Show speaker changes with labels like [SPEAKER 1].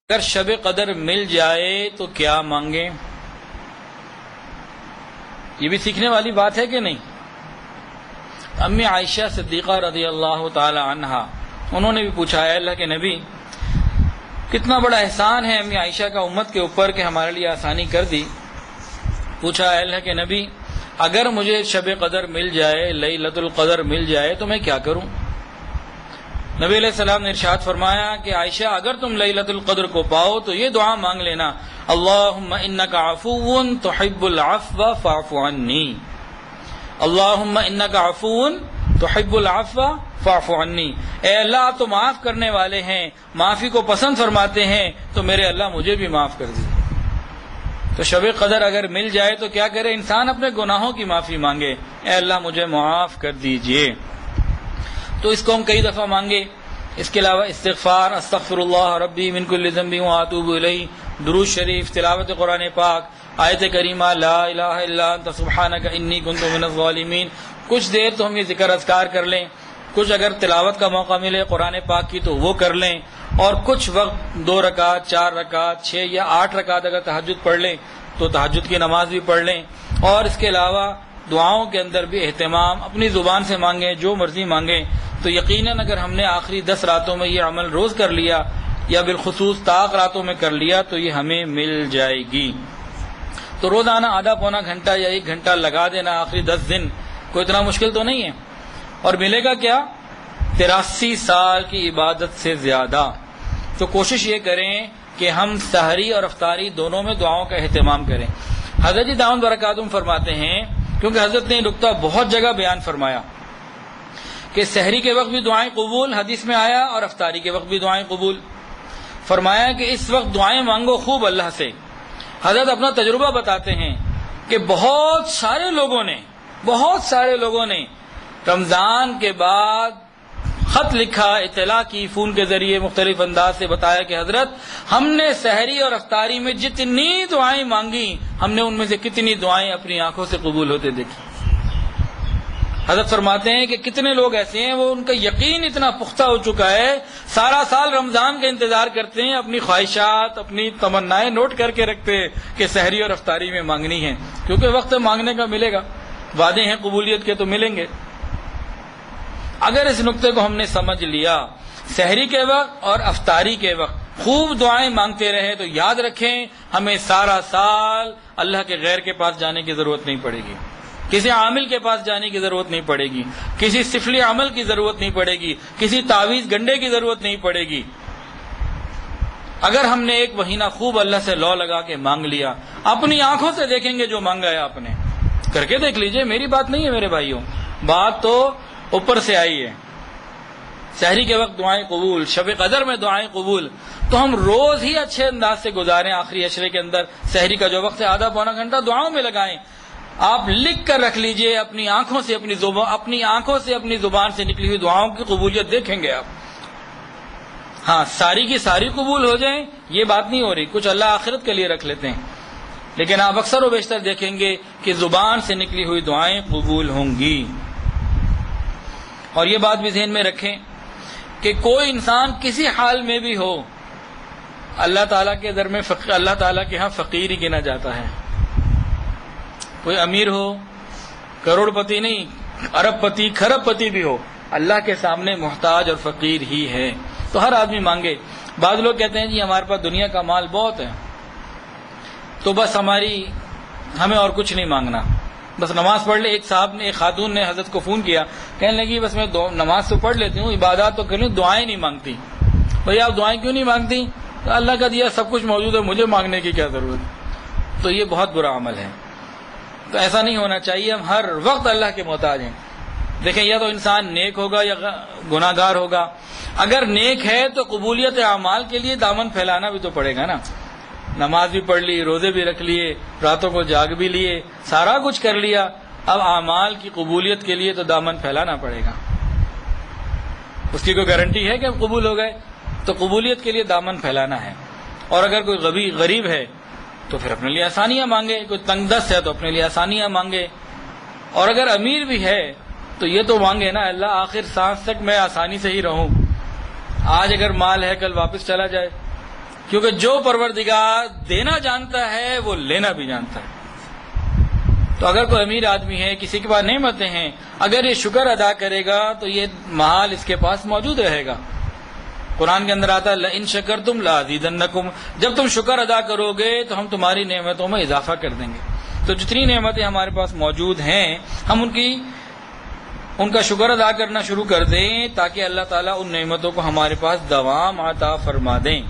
[SPEAKER 1] اگر شب قدر مل جائے تو کیا مانگیں؟ یہ بھی سیکھنے والی بات ہے کہ نہیں؟ امی عائشہ صدیقہ رضی اللہ تعالی عنہا انہوں نے بھی پوچھا ہے اللہ کے نبی کتنا بڑا احسان ہے امی عائشہ کا امت کے اوپر کہ ہمارے لیے آسانی کر دی. پوچھا ہے اللہ کے نبی اگر مجھے شب قدر مل جائے، لیلۃ القدر مل جائے تو میں کیا کروں؟ نبی علیہ السلام نے ارشاد فرمایا کہ عائشہ اگر تم لیلۃ القدر کو پاؤ تو یہ دعا مانگ لینا، اللہم انک عفو تحب العفو فاعف عنی، اللہم انک عفو تحب العفو فاعف عنی، اے اللہ آپ تو معاف کرنے والے ہیں، معافی کو پسند فرماتے ہیں، تو میرے اللہ مجھے بھی معاف کر دیجیے. تو شب قدر اگر مل جائے تو کیا کرے؟ انسان اپنے گناہوں کی معافی مانگے، اے اللہ مجھے معاف کر دیجیے. تو اس کو ہم کئی دفعہ مانگے. اس کے علاوہ استغفار، استغفر اللہ ربی من کل ذنب واتوب الیہ، درود شریف، تلاوت قرآن پاک، آیت کریمہ لا الہ الا انت سبحانک انی کنت من الظالمین. کچھ دیر تو ہم یہ ذکر اذکار کر لیں، کچھ اگر تلاوت کا موقع ملے قرآن پاک کی تو وہ کر لیں، اور کچھ وقت 2 رکعت 4 رکعت 6 یا 8 رکعت اگر تہجد پڑھ لیں تو تہجد کی نماز بھی پڑھ لیں. اور اس کے علاوہ دعاؤں کے اندر بھی اہتمام، اپنی زبان سے مانگیں، جو مرضی مانگیں. تو یقیناً اگر ہم نے آخری 10 راتوں میں یہ عمل روز کر لیا یا بالخصوص طاق راتوں میں کر لیا تو یہ ہمیں مل جائے گی. تو روزانہ آدھا پونا گھنٹہ یا 1 گھنٹہ لگا دینا آخری 10 دن، کوئی اتنا مشکل تو نہیں ہے. اور ملے گا کیا؟ 83 سال کی عبادت سے زیادہ. تو کوشش یہ کریں کہ ہم سحری اور افطاری دونوں میں دعاؤں کا اہتمام کریں. حضرت جی دامن برکاتہم فرماتے ہیں، کیونکہ حضرت نے نکتہ بہت جگہ بیان فرمایا کہ سحری کے وقت بھی دعائیں قبول حدیث میں آیا اور افطاری کے وقت بھی دعائیں قبول. فرمایا کہ اس وقت دعائیں مانگو خوب اللہ سے. حضرت اپنا تجربہ بتاتے ہیں کہ بہت سارے لوگوں نے رمضان کے بعد خط لکھا، اطلاع کی، فون کے ذریعے مختلف انداز سے بتایا کہ حضرت ہم نے سحری اور افطاری میں جتنی دعائیں مانگی، ہم نے ان میں سے کتنی دعائیں اپنی آنکھوں سے قبول ہوتے دیکھی. حضرت فرماتے ہیں کہ کتنے لوگ ایسے ہیں وہ ان کا یقین اتنا پختہ ہو چکا ہے، سارا سال رمضان کا انتظار کرتے ہیں، اپنی خواہشات، اپنی تمنائیں نوٹ کر کے رکھتے ہیں کہ سحری اور افطاری میں مانگنی ہے، کیونکہ وقت مانگنے کا ملے گا، وعدے ہیں قبولیت کے تو ملیں گے. اگر اس نقطے کو ہم نے سمجھ لیا، سحری کے وقت اور افطاری کے وقت خوب دعائیں مانگتے رہے، تو یاد رکھیں ہمیں سارا سال اللہ کے غیر کے پاس جانے کی ضرورت نہیں پڑے گی، کسی عامل کے پاس جانے کی ضرورت نہیں پڑے گی، کسی سفلی عمل کی ضرورت نہیں پڑے گی، کسی تعویذ گنڈے کی ضرورت نہیں پڑے گی. اگر ہم نے 1 مہینہ خوب اللہ سے لو لگا کے مانگ لیا، اپنی آنکھوں سے دیکھیں گے جو مانگا ہے آپ نے، کر کے دیکھ لیجئے، میری بات نہیں ہے میرے بھائیوں، بات تو اوپر سے آئی ہے. سحری کے وقت دعائیں قبول، شب قدر میں دعائیں قبول، تو ہم روز ہی اچھے انداز سے گزاریں. آخری عشرے کے اندر سحری کا جو وقت ہے آدھا پونا گھنٹہ دعاؤں میں لگائیں. آپ لکھ کر رکھ لیجئے، اپنی آنکھوں سے اپنی زبان سے نکلی ہوئی دعاؤں کی قبولیت دیکھیں گے آپ. ہاں ساری کی ساری قبول ہو جائیں یہ بات نہیں ہو رہی، کچھ اللہ آخرت کے لیے رکھ لیتے ہیں، لیکن آپ اکثر و بیشتر دیکھیں گے کہ زبان سے نکلی ہوئی دعائیں قبول ہوں گی. اور یہ بات بھی ذہن میں رکھیں کہ کوئی انسان کسی حال میں بھی ہو، اللہ تعالیٰ کے در میں اللہ تعالیٰ کے ہاں فقیر ہی گنا جاتا ہے. کوئی امیر ہو، کروڑ پتی نہیں، ارب پتی، کھرب پتی بھی ہو، اللہ کے سامنے محتاج اور فقیر ہی ہے. تو ہر آدمی مانگے. بعض لوگ کہتے ہیں جی ہمارے پاس دنیا کا مال بہت ہے تو بس ہمیں اور کچھ نہیں مانگنا، بس نماز پڑھ لے. ایک خاتون نے حضرت کو فون کیا، کہنے لگی بس میں نماز تو پڑھ لیتی ہوں، عبادات تو کر لوں، دعائیں نہیں مانگتی. بھئی آپ دعائیں کیوں نہیں مانگتی؟ تو اللہ کا دیا سب کچھ موجود ہے، مجھے مانگنے کی کیا ضرورت؟ تو یہ بہت برا عمل ہے. تو ایسا نہیں ہونا چاہیے، ہم ہر وقت اللہ کے محتاج ہیں. دیکھیں یا تو انسان نیک ہوگا یا گناہ گار ہوگا. اگر نیک ہے تو قبولیت اعمال کے لیے دامن پھیلانا بھی تو پڑے گا نا. نماز بھی پڑھ لی، روزے بھی رکھ لیے، راتوں کو جاگ بھی لیے، سارا کچھ کر لیا، اب اعمال کی قبولیت کے لیے تو دامن پھیلانا پڑے گا. اس کی کوئی گارنٹی ہے کہ قبول ہو گئے؟ تو قبولیت کے لیے دامن پھیلانا ہے. اور اگر کوئی غریب ہے تو پھر اپنے لیے آسانیاں مانگے، کوئی تنگ دست ہے تو اپنے لیے آسانیاں مانگے. اور اگر امیر بھی ہے تو یہ تو مانگے نا اللہ آخر سانس تک میں آسانی سے ہی رہوں. آج اگر مال ہے کل واپس چلا جائے، کیونکہ جو پروردگار دینا جانتا ہے وہ لینا بھی جانتا ہے۔ تو اگر کوئی امیر آدمی ہے، کسی کے پاس نعمتیں ہیں، اگر یہ شکر ادا کرے گا تو یہ مال اس کے پاس موجود رہے گا۔ قرآن کے اندر آتا ہے لئن شکرتم لازیدنکم، جب تم شکر ادا کرو گے تو ہم تمہاری نعمتوں میں اضافہ کر دیں گے۔ تو جتنی نعمتیں ہمارے پاس موجود ہیں ہم ان کا شکر ادا کرنا شروع کر دیں تاکہ اللہ تعالیٰ ان نعمتوں کو ہمارے پاس دوام عطا فرما دیں۔